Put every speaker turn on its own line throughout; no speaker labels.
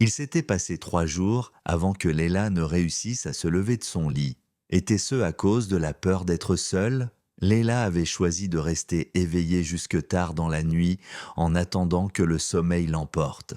Il s'était passé 3 jours avant que Léla ne réussisse à se lever de son lit. Était-ce à cause de la peur d'être seule? Léla avait choisi de rester éveillée jusque tard dans la nuit en attendant que le sommeil l'emporte.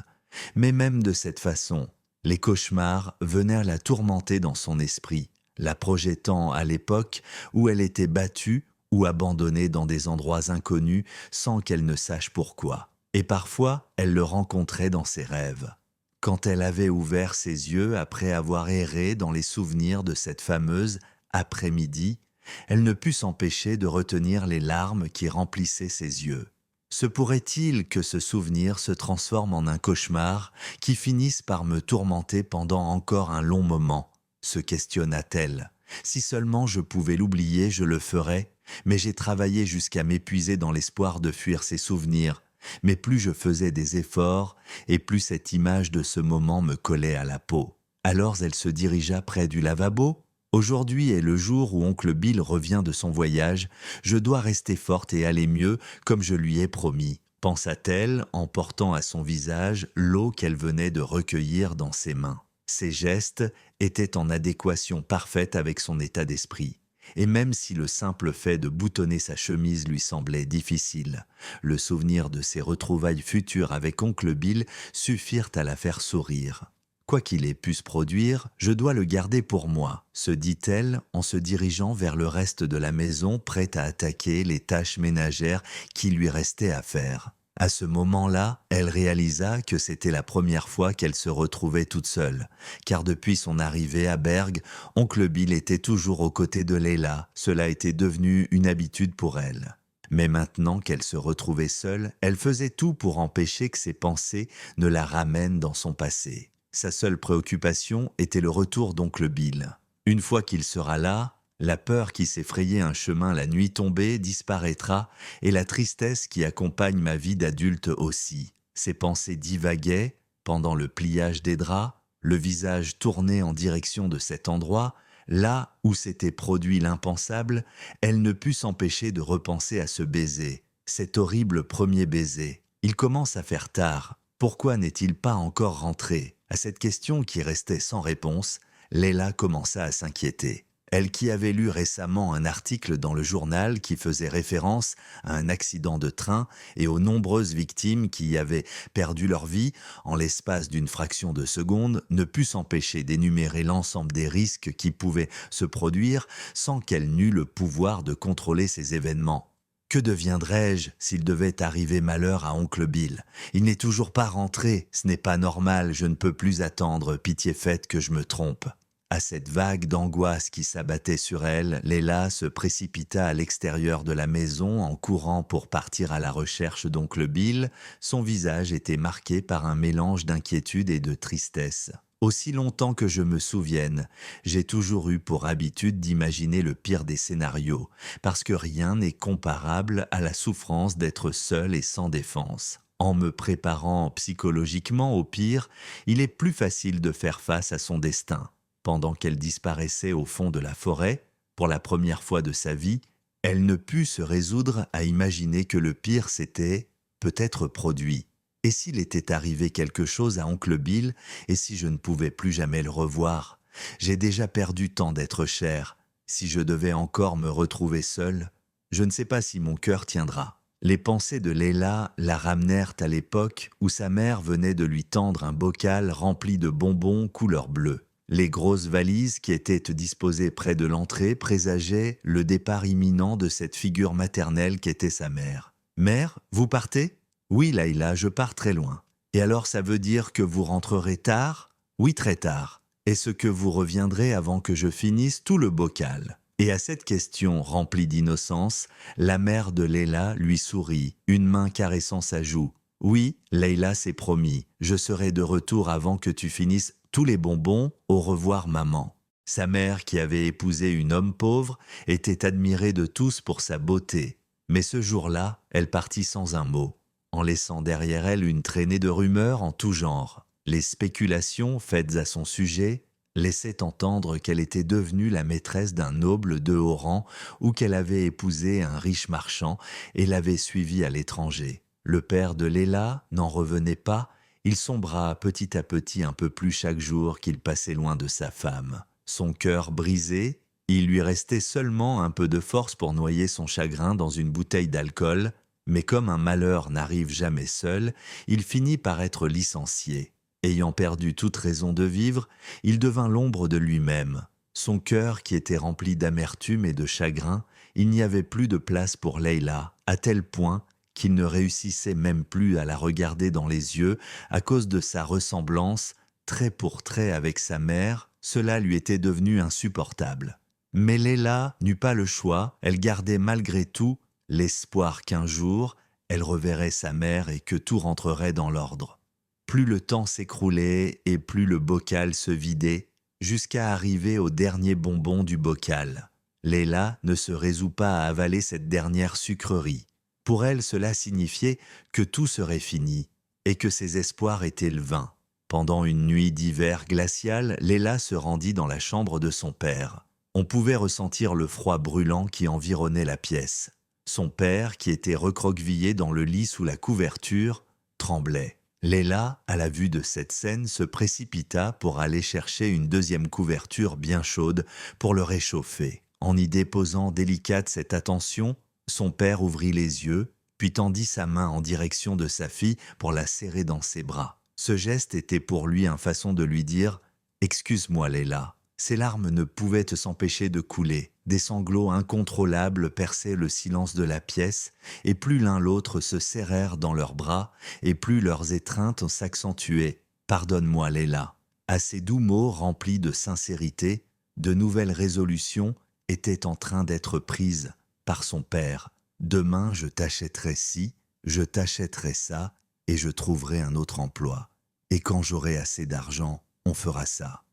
Mais même de cette façon, les cauchemars venaient à la tourmenter dans son esprit, la projetant à l'époque où elle était battue ou abandonnée dans des endroits inconnus sans qu'elle ne sache pourquoi. Et parfois, elle le rencontrait dans ses rêves. Quand elle avait ouvert ses yeux après avoir erré dans les souvenirs de cette fameuse après-midi, elle ne put s'empêcher de retenir les larmes qui remplissaient ses yeux. Se pourrait-il que ce souvenir se transforme en un cauchemar qui finisse par me tourmenter pendant encore un long moment, se questionna-t-elle. Si seulement je pouvais l'oublier, je le ferais, mais j'ai travaillé jusqu'à m'épuiser dans l'espoir de fuir ces souvenirs. Mais plus je faisais des efforts, et plus cette image de ce moment me collait à la peau. Alors elle se dirigea près du lavabo. Aujourd'hui est le jour où oncle Bill revient de son voyage. Je dois rester forte et aller mieux, comme je lui ai promis, pensa-t-elle en portant à son visage l'eau qu'elle venait de recueillir dans ses mains. Ses gestes étaient en adéquation parfaite avec son état d'esprit. Et même si le simple fait de boutonner sa chemise lui semblait difficile, le souvenir de ses retrouvailles futures avec oncle Bill suffirent à la faire sourire. Quoi qu'il ait pu se produire, je dois le garder pour moi, se dit-elle en se dirigeant vers le reste de la maison prête à attaquer les tâches ménagères qui lui restaient à faire. À ce moment-là, elle réalisa que c'était la première fois qu'elle se retrouvait toute seule, car depuis son arrivée à Berg, oncle Bill était toujours aux côtés de Léla, cela était devenu une habitude pour elle. Mais maintenant qu'elle se retrouvait seule, elle faisait tout pour empêcher que ses pensées ne la ramènent dans son passé. Sa seule préoccupation était le retour d'oncle Bill. Une fois qu'il sera là, la peur qui s'effrayait un chemin la nuit tombée disparaîtra et la tristesse qui accompagne ma vie d'adulte aussi. Ses pensées divaguaient pendant le pliage des draps, le visage tourné en direction de cet endroit, là où s'était produit l'impensable, elle ne put s'empêcher de repenser à ce baiser, cet horrible premier baiser. Il commence à faire tard. Pourquoi n'est-il pas encore rentré? À cette question qui restait sans réponse, Léla commença à s'inquiéter. Elle qui avait lu récemment un article dans le journal qui faisait référence à un accident de train et aux nombreuses victimes qui y avaient perdu leur vie en l'espace d'une fraction de seconde, ne put s'empêcher d'énumérer l'ensemble des risques qui pouvaient se produire sans qu'elle n'eût le pouvoir de contrôler ces événements. Que deviendrais-je s'il devait arriver malheur à oncle Bill? Il n'est toujours pas rentré, ce n'est pas normal, je ne peux plus attendre, pitié faite que je me trompe. À cette vague d'angoisse qui s'abattait sur elle, Léla se précipita à l'extérieur de la maison en courant pour partir à la recherche d'oncle Bill. Son visage était marqué par un mélange d'inquiétude et de tristesse. Aussi longtemps que je me souvienne, j'ai toujours eu pour habitude d'imaginer le pire des scénarios, parce que rien n'est comparable à la souffrance d'être seul et sans défense. En me préparant psychologiquement au pire, il est plus facile de faire face à son destin. Pendant qu'elle disparaissait au fond de la forêt, pour la première fois de sa vie, elle ne put se résoudre à imaginer que le pire s'était peut-être produit. Et s'il était arrivé quelque chose à oncle Bill, et si je ne pouvais plus jamais le revoir? J'ai déjà perdu tant d'êtres chers. Si je devais encore me retrouver seule, je ne sais pas si mon cœur tiendra. Les pensées de Léla la ramenèrent à l'époque où sa mère venait de lui tendre un bocal rempli de bonbons couleur bleue. Les grosses valises qui étaient disposées près de l'entrée présageaient le départ imminent de cette figure maternelle qu'était sa mère. « Mère, vous partez ?»« Oui, Laïla, je pars très loin. »« Et alors ça veut dire que vous rentrerez tard ?»« Oui, très tard. Est-ce que vous reviendrez avant que je finisse tout le bocal ?» Et à cette question remplie d'innocence, la mère de Léla lui sourit, une main caressant sa joue. « Oui, Leïla s'est promis, je serai de retour avant que tu finisses tous les bonbons, au revoir maman. » Sa mère, qui avait épousé un homme pauvre, était admirée de tous pour sa beauté. Mais ce jour-là, elle partit sans un mot, en laissant derrière elle une traînée de rumeurs en tout genre. Les spéculations faites à son sujet laissait entendre qu'elle était devenue la maîtresse d'un noble de haut rang ou qu'elle avait épousé un riche marchand et l'avait suivi à l'étranger. Le père de Léla n'en revenait pas Il sombra petit à petit un peu plus chaque jour qu'il passait loin de sa femme. Son cœur brisé, il lui restait seulement un peu de force pour noyer son chagrin dans une bouteille d'alcool, mais comme un malheur n'arrive jamais seul, il finit par être licencié. Ayant perdu toute raison de vivre, il devint l'ombre de lui-même. Son cœur, qui était rempli d'amertume et de chagrin, il n'y avait plus de place pour Leila, à tel point qu'il ne réussissait même plus à la regarder dans les yeux à cause de sa ressemblance, trait pour trait avec sa mère. Cela lui était devenu insupportable. Mais Leila n'eut pas le choix, elle gardait malgré tout l'espoir qu'un jour, elle reverrait sa mère et que tout rentrerait dans l'ordre. Plus le temps s'écroulait et plus le bocal se vidait, jusqu'à arriver au dernier bonbon du bocal. Leila ne se résout pas à avaler cette dernière sucrerie. Pour elle, cela signifiait que tout serait fini et que ses espoirs étaient vains. Pendant une nuit d'hiver glacial, Leila se rendit dans la chambre de son père. On pouvait ressentir le froid brûlant qui environnait la pièce. Son père, qui était recroquevillé dans le lit sous la couverture, tremblait. Leila, à la vue de cette scène, se précipita pour aller chercher une deuxième couverture bien chaude pour le réchauffer. En y déposant délicate cette attention, son père ouvrit les yeux, puis tendit sa main en direction de sa fille pour la serrer dans ses bras. Ce geste était pour lui une façon de lui dire « Excuse-moi, Leila ». Ses larmes ne pouvaient s'empêcher de couler. Des sanglots incontrôlables perçaient le silence de la pièce, et plus l'un l'autre se serrèrent dans leurs bras, et plus leurs étreintes s'accentuaient. « Pardonne-moi, Leila ». À ces doux mots remplis de sincérité, de nouvelles résolutions étaient en train d'être prises par son père. « Demain, je t'achèterai ci, je t'achèterai ça, et je trouverai un autre emploi. Et quand j'aurai assez d'argent, on fera ça. »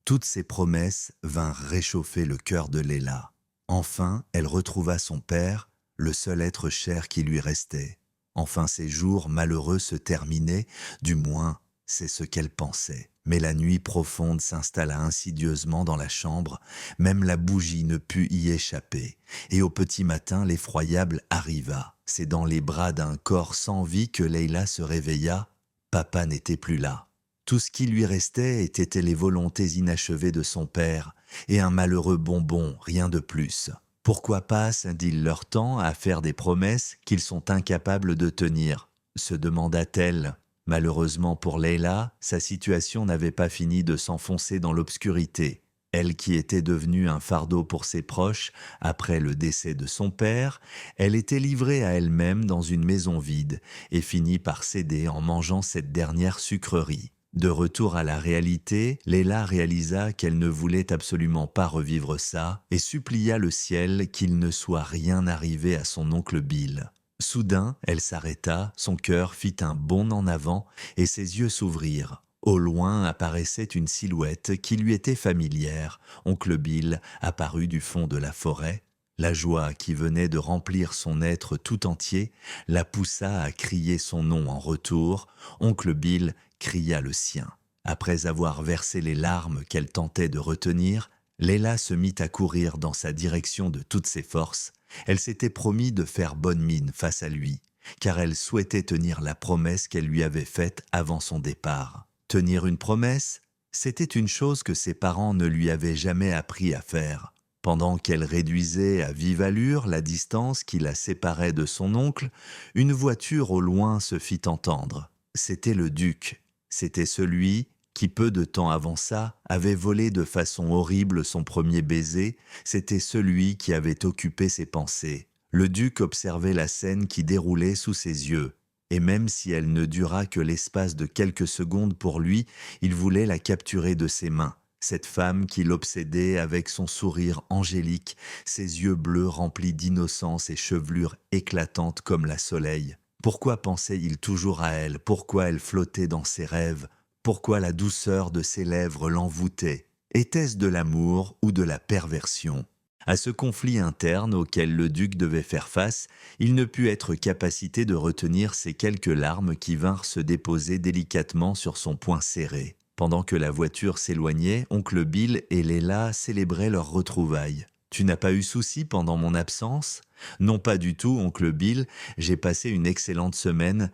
Toutes ces promesses vinrent réchauffer le cœur de Leila. Enfin, elle retrouva son père, le seul être cher qui lui restait. Enfin, ses jours malheureux se terminaient, du moins, c'est ce qu'elle pensait. Mais la nuit profonde s'installa insidieusement dans la chambre, même la bougie ne put y échapper. Et au petit matin, l'effroyable arriva. C'est dans les bras d'un corps sans vie que Leila se réveilla. Papa n'était plus là. Tout ce qui lui restait étaient les volontés inachevées de son père, et un malheureux bonbon, rien de plus. Pourquoi passent-ils leur temps à faire des promesses qu'ils sont incapables de tenir, se demanda-t-elle. Malheureusement pour Leila, sa situation n'avait pas fini de s'enfoncer dans l'obscurité. Elle qui était devenue un fardeau pour ses proches après le décès de son père, elle était livrée à elle-même dans une maison vide et finit par céder en mangeant cette dernière sucrerie. De retour à la réalité, Leila réalisa qu'elle ne voulait absolument pas revivre ça et supplia le ciel qu'il ne soit rien arrivé à son oncle Bill. Soudain, elle s'arrêta, son cœur fit un bond en avant et ses yeux s'ouvrirent. Au loin apparaissait une silhouette qui lui était familière. Oncle Bill apparut du fond de la forêt. La joie qui venait de remplir son être tout entier la poussa à crier son nom en retour. Oncle Bill cria le sien. Après avoir versé les larmes qu'elle tentait de retenir, Leila se mit à courir dans sa direction de toutes ses forces. Elle s'était promis de faire bonne mine face à lui, car elle souhaitait tenir la promesse qu'elle lui avait faite avant son départ. Tenir une promesse, c'était une chose que ses parents ne lui avaient jamais appris à faire. Pendant qu'elle réduisait à vive allure la distance qui la séparait de son oncle, une voiture au loin se fit entendre. C'était le duc. C'était celui qui, peu de temps avant ça, avait volé de façon horrible son premier baiser. C'était celui qui avait occupé ses pensées. Le duc observait la scène qui déroulait sous ses yeux. Et même si elle ne dura que l'espace de quelques secondes pour lui, il voulait la capturer de ses mains. Cette femme qui l'obsédait avec son sourire angélique, ses yeux bleus remplis d'innocence et chevelure éclatante comme la soleil. Pourquoi pensait-il toujours à elle? Pourquoi elle flottait dans ses rêves? Pourquoi la douceur de ses lèvres l'envoûtait? Était-ce de l'amour ou de la perversion? À ce conflit interne auquel le duc devait faire face, il ne put être capacité de retenir ces quelques larmes qui vinrent se déposer délicatement sur son poing serré. Pendant que la voiture s'éloignait, oncle Bill et Leila célébraient leur retrouvailles. « Tu n'as pas eu souci pendant mon absence ?»« Non, pas du tout, oncle Bill. J'ai passé une excellente semaine. »